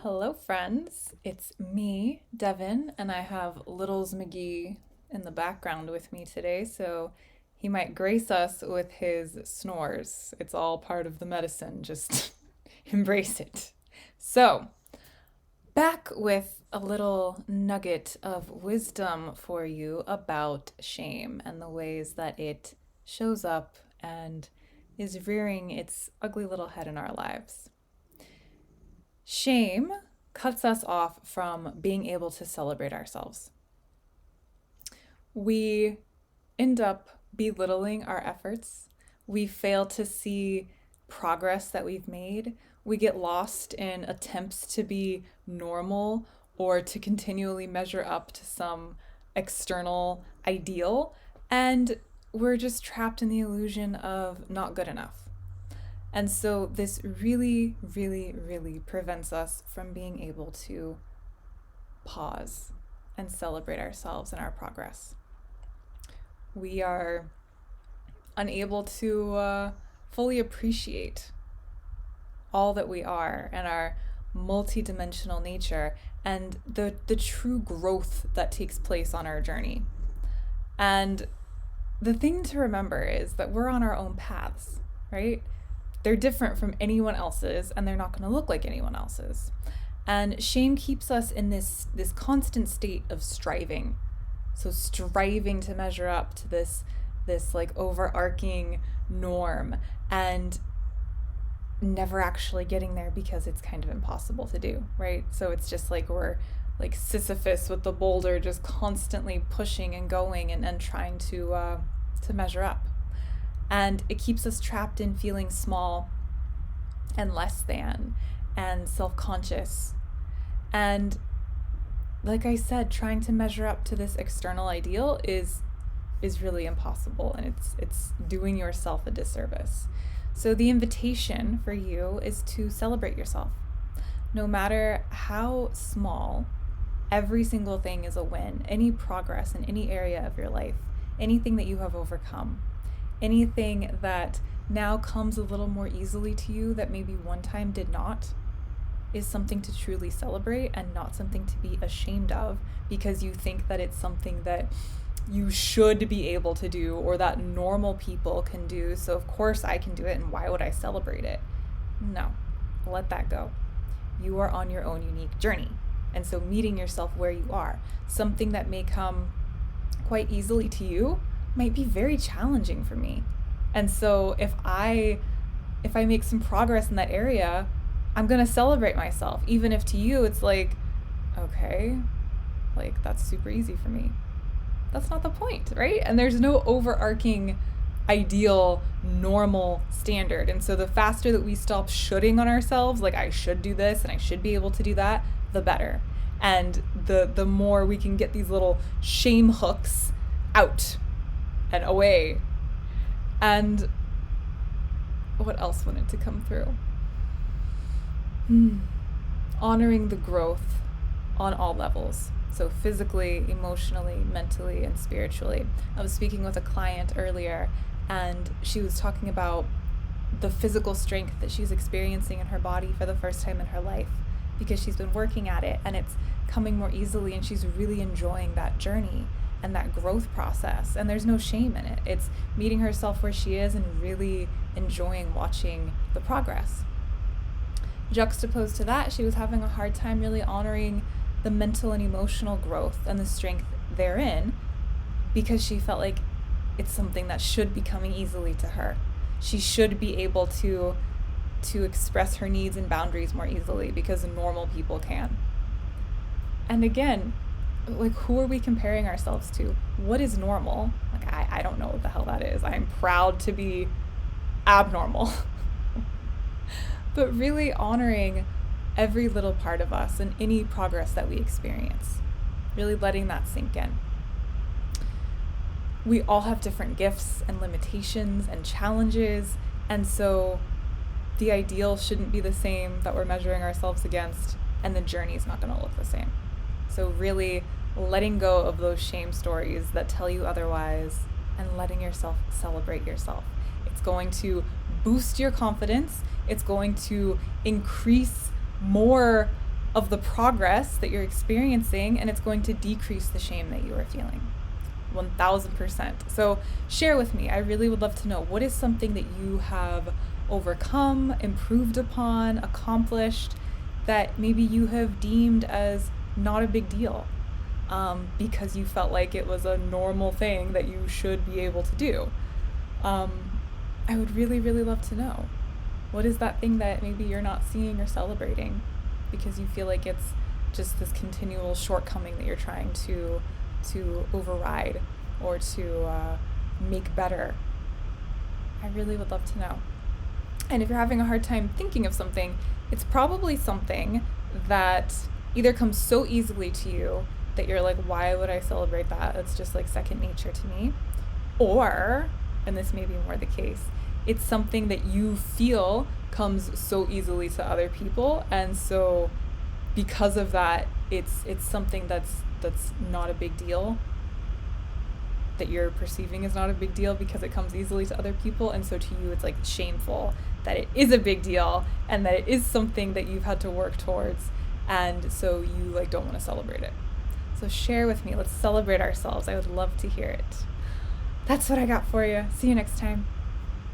Hello, friends. It's me, Devin, and I have Littles McGee in the background with me today, so he might grace us with his snores. It's all part of the medicine. Just embrace it. So, back with a little nugget of wisdom for you about shame and the ways that it shows up and is rearing its ugly little head in our lives. Shame cuts us off from being able to celebrate ourselves. We end up belittling our efforts. We fail to see progress that we've made. We get lost in attempts to be normal or to continually measure up to some external ideal. And we're just trapped in the illusion of not good enough. And so this really, really, really prevents us from being able to pause and celebrate ourselves and our progress. We are unable to fully appreciate all that we are and our multidimensional nature and the true growth that takes place on our journey. And the thing to remember is that we're on our own paths, right? They're different from anyone else's, and they're not going to look like anyone else's. And shame keeps us in this constant state of striving. So striving to measure up to this like overarching norm and never actually getting there because it's kind of impossible to do, right? So it's just like we're like Sisyphus with the boulder, just constantly pushing and going and trying to measure up. And it keeps us trapped in feeling small and less than and self-conscious. And like I said, trying to measure up to this external ideal is really impossible, and it's doing yourself a disservice. So the invitation for you is to celebrate yourself. No matter how small, every single thing is a win. Any progress in any area of your life, anything that you have overcome, anything that now comes a little more easily to you that maybe one time did not, is something to truly celebrate and not something to be ashamed of because you think that it's something that you should be able to do or that normal people can do. So of course I can do it, and why would I celebrate it? No, let that go. You are on your own unique journey. And so meeting yourself where you are, something that may come quite easily to you might be very challenging for me. And so if I make some progress in that area, I'm going to celebrate myself, even if to you it's like, okay, like that's super easy for me. That's not the point, right? And there's no overarching ideal normal standard. And so the faster that we stop shoulding on ourselves, like I should do this and I should be able to do that, the better. And the more we can get these little shame hooks out and away. And what else wanted to come through? Honoring the growth on all levels. So physically, emotionally, mentally, and spiritually. I was speaking with a client earlier, and she was talking about the physical strength that she's experiencing in her body for the first time in her life because she's been working at it and it's coming more easily, and she's really enjoying that journey and that growth process. And there's no shame in it. It's meeting herself where she is and really enjoying watching the progress. Juxtaposed to that, she was having a hard time really honoring the mental and emotional growth and the strength therein because she felt like it's something that should be coming easily to her. She should be able to express her needs and boundaries more easily because normal people can. And again, like, who are we comparing ourselves to? What is normal? Like, I don't know what the hell that is. I'm proud to be abnormal. But really honoring every little part of us and any progress that we experience. Really letting that sink in. We all have different gifts and limitations and challenges, and so the ideal shouldn't be the same that we're measuring ourselves against, and the journey is not going to look the same. So really letting go of those shame stories that tell you otherwise and letting yourself celebrate yourself. It's going to boost your confidence. It's going to increase more of the progress that you're experiencing, and it's going to decrease the shame that you are feeling. 1000%. So share with me. I really would love to know, what is something that you have overcome, improved upon, accomplished, that maybe you have deemed as not a big deal, because you felt like it was a normal thing that you should be able to do. Um, I would really, really love to know. What is that thing that maybe you're not seeing or celebrating because you feel like it's just this continual shortcoming that you're trying to override or to make better? I really would love to know. And if you're having a hard time thinking of something, it's probably something that either comes so easily to you that you're like, why would I celebrate that? It's just like second nature to me. Or, and this may be more the case, it's something that you feel comes so easily to other people, and so because of that, it's something that's not a big deal, that you're perceiving as not a big deal because it comes easily to other people, and so to you it's like shameful that it is a big deal and that it is something that you've had to work towards, and so you like don't want to celebrate it. So share with me. Let's celebrate ourselves. I would love to hear it. That's what I got for you. See you next time.